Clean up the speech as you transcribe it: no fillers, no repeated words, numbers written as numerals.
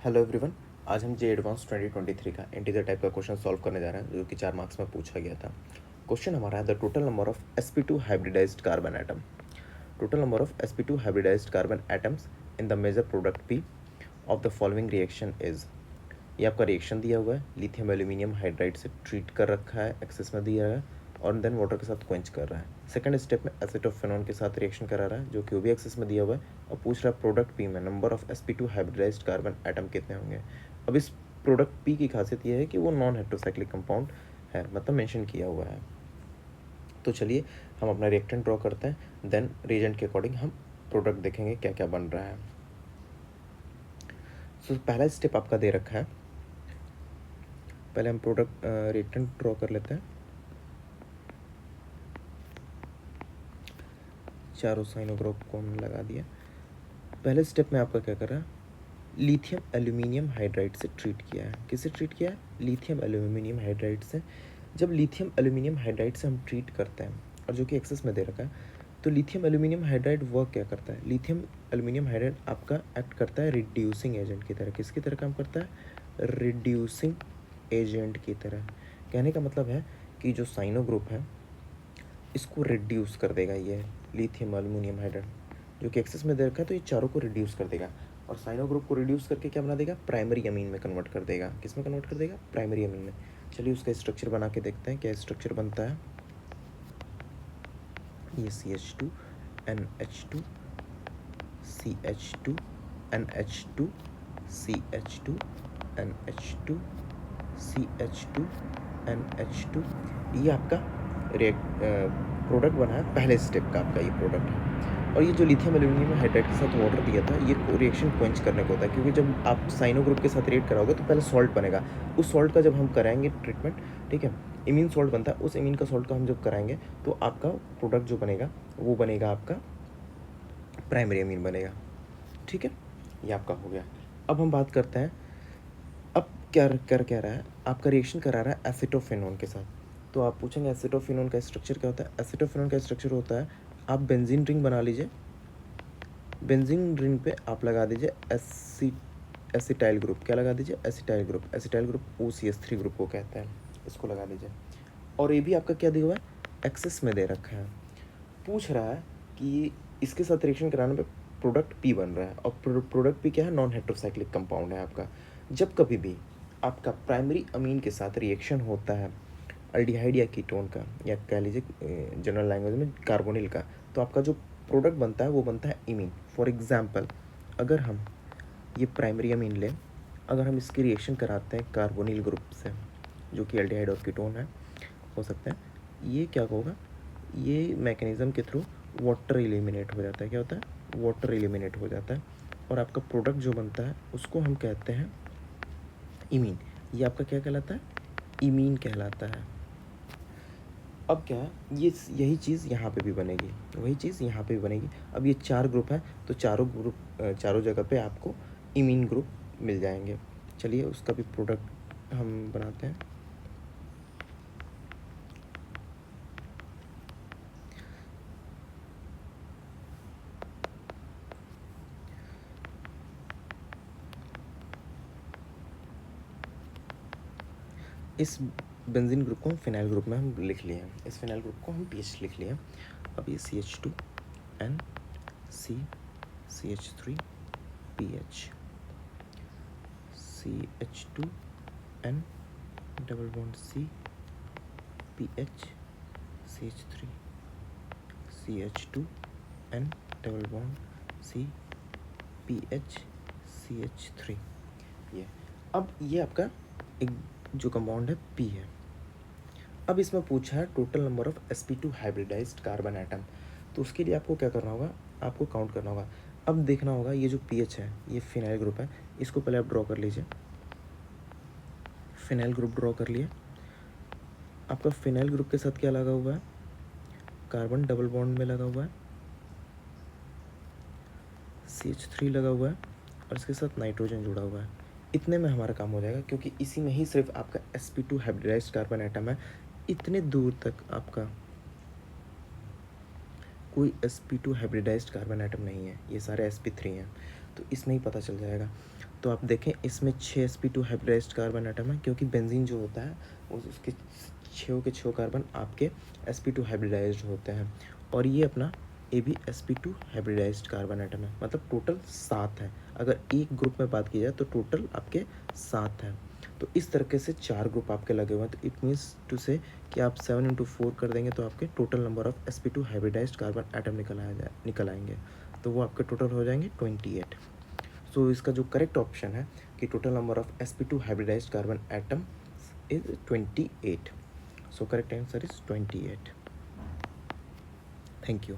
Hello everyone. आज हम जे advance 2023 का इंटीजर टाइप का क्वेश्चन सॉल्व करने जा रहे हैं जो कि 4 मार्क्स में पूछा गया था। क्वेश्चन हमारा है the total number of sp2 hybridised carbon atom. Total number of sp2 hybridised carbon atoms in the major product P of the following reaction is. ये आपका रिएक्शन दिया हुआ है, लिथियम एल्यूमिनियम हाइड्राइड से ट्रीट कर रखा है, एक्सेस में दिया है और देन वाटर के साथ क्वेंच कर रहा है। सेकंड स्टेप में एसिटोफेनॉन के साथ रिएक्शन करा रहा है जो कि वो भी एक्सेस में दिया हुआ है और पूछ रहा है प्रोडक्ट पी में number of sp2 hybridised carbon atom कितने होंगे। अब इस प्रोडक्ट पी की खासियत यह है कि वो नॉन हेट्रोसाइक्लिक कंपाउंड है, मतलब मेंशन किया हुआ है। तो चलिए हम अपना रिएक्टेंट ड्रॉ करते हैं, देन रिएजेंट के अकॉर्डिंग हम प्रोडक्ट देखेंगे क्या क्या बन रहा है। तो पहला स्टेप आपका दे रखा है, पहले हम प्रोडक्ट रिएक्टेंट ड्रॉ कर लेते हैं। चारों साइनों ग्रुप को हमने लगा दिया। पहले स्टेप में आपका क्या कर रहा है, लिथियम एल्यूमिनियम हाइड्राइड से ट्रीट किया है। किससे ट्रीट किया है? लिथियम एल्यूमिनियम हाइड्राइड से। जब लिथियम एल्यूमिनियम हाइड्राइड से हम ट्रीट करते हैं और जो कि एक्सेस में दे रखा है, तो लिथियम एल्यूमिनियम हाइड्राइड वर्क क्या करता है? लिथियम एल्यूमिनियम हाइड्राइड आपका एक्ट करता है रिड्यूसिंग एजेंट की तरह। किसकी तरह काम करता है? रिड्यूसिंग एजेंट की तरह। कहने का मतलब है कि जो साइनो ग्रुप है इसको रिड्यूस कर देगा ये लिथियम एल्यूमिनियम हाइड्राइड जो कि एक्सेस में दे रखा है, तो ये चारों को रिड्यूस कर देगा और साइनो ग्रुप को रिड्यूस करके क्या बना देगा? प्राइमरी अमीन में कन्वर्ट कर देगा। किस में कन्वर्ट कर देगा? प्राइमरी अमीन में। चलिए उसका स्ट्रक्चर बना के देखते हैं क्या स्ट्रक्चर बनता है। ये CH2 NH2 CH2 NH2 CH2 NH2 CH2 NH2, ये आपका प्रोडक्ट बना है। पहले स्टेप का आपका ये प्रोडक्ट है। और ये जो लिथियम एल्यूमिनियम हाइड्राइड के साथ वाटर दिया था, ये रिएक्शन क्वेंच करने को होता है, क्योंकि जब आप साइनो ग्रुप के साथ रिएक्ट कराओगे तो पहले सॉल्ट बनेगा। उस सॉल्ट का जब हम कराएंगे ट्रीटमेंट, ठीक है, इमीन सॉल्ट बनता है, उस इमीन का सॉल्ट का हम जब कराएंगे तो आपका प्रोडक्ट जो बनेगा वो बनेगा आपका प्राइमरी अमीन बनेगा। ठीक है, ये आपका हो गया। अब हम बात करते हैं, अब क्या कर क्या रहा है, आपका रिएक्शन करा रहा है एसिटोफेनॉन के साथ। तो आप पूछेंगे एसिटोफेनॉन का स्ट्रक्चर क्या होता है? एसिटोफेनॉन का स्ट्रक्चर होता है, आप बेंजीन रिंग बना लीजिए, बेंजीन रिंग पे आप लगा दीजिए एसिटाइल ग्रुप। क्या लगा दीजिए? Acetyl group. Acetyl group OCH3 group को कहते हैं, इसको लगा दीजिए। और ये भी आपका क्या दिया हुआ है? एक्सेस में दे रखा है। पूछ रहा है कि इसके साथ रिएक्शन कराने पे प्रोडक्ट पी बन रहा है और प्रोडक्ट पी क्या है? नॉन हेट्रोसाइक्लिक कंपाउंड है आपका। जब कभी भी आपका प्राइमरी अमीन के साथ रिएक्शन होता है अल्डिहाइड या कीटोन का, या कह लीजिए जनरल लैंग्वेज में कार्बोनिल का, तो आपका जो प्रोडक्ट बनता है वो बनता है इमीन। फॉर एग्जांपल, अगर हम ये प्राइमरी अमीन लें, अगर हम इसकी रिएक्शन कराते हैं कार्बोनिल ग्रुप से जो कि एल्डिहाइड और कीटोन है, हो सकता है, ये क्या होगा, ये मैकेनिज़्म के थ्रू वाटर एलिमिनेट हो जाता है। क्या होता है? वाटर एलिमिनेट हो जाता है और आपका प्रोडक्ट जो बनता है उसको हम कहते हैं इमीन। ये आपका क्या कहलाता है? इमीन कहलाता है। अब क्या है, ये यही चीज़ यहाँ पे भी बनेगी, वही चीज़ यहाँ पे भी बनेगी। अब ये 4 ग्रुप है तो चारों जगह पे आपको इमीन ग्रुप मिल जाएंगे। चलिए उसका भी प्रोडक्ट हम बनाते हैं। इस बेंजीन ग्रुप को हम फिनाइल ग्रुप में हम लिख लिए हैं, इस फिनाइल ग्रुप को हम पीएच लिख लिए हैं। अब ये CH2 N C CH3 PH CH2 N double bond C PH CH3 CH2 N double bond C PH CH3। ये अब ये आपका एक जो कंपाउंड है P है। अब इसमें पूछा है total number of sp2 hybridised carbon atom. तो उसके लिए आपको क्या करना होगा? आपको काउंट करना होगा। अब देखना होगा ये जो पीएच है ये फिनाइल ग्रुप है, इसको पहले आप ड्रॉ कर लीजिए। फिनाइल ग्रुप ड्रॉ कर लिए। आपका फिनाइल ग्रुप के साथ क्या लगा हुआ है? कार्बन डबल बॉन्ड में लगा हुआ है, CH3 लगा हुआ है और इसके साथ नाइट्रोजन जुड़ा हुआ है। इतने में हमारा काम हो जाएगा, क्योंकि इसी में ही सिर्फ आपका sp2 हाइब्रिडाइज्ड कार्बन एटम है। इतने दूर तक आपका कोई sp2 हाइब्रिडाइज्ड कार्बन एटम नहीं है, ये सारे sp3 हैं, तो इसमें ही पता चल जाएगा। तो आप देखें इसमें 6 sp2 हाइब्रिडाइज्ड कार्बन एटम है, क्योंकि बेंजीन जो होता है उसके 6 के 6 कार्बन आपके sp2 हाइब्रिडाइज्ड होते हैं। और ये अपना ये भी sp2 हाइब्रिडाइज्ड कार्बन एटम है, मतलब टोटल 7 है। अगर एक ग्रुप में बात की जाए तो टोटल आपके 7 हैं। तो इस तरीके से 4 ग्रुप आपके लगे हुए हैं। तो इट मीन्स टू से कि आप 7 × 4 कर देंगे तो आपके total number of sp2 hybridised carbon atom निकल आएंगे। तो वो आपके टोटल हो जाएंगे 28। सो इसका जो करेक्ट ऑप्शन है कि total number of sp2 hybridised carbon atom is 28। So correct answer is 28। Thank you.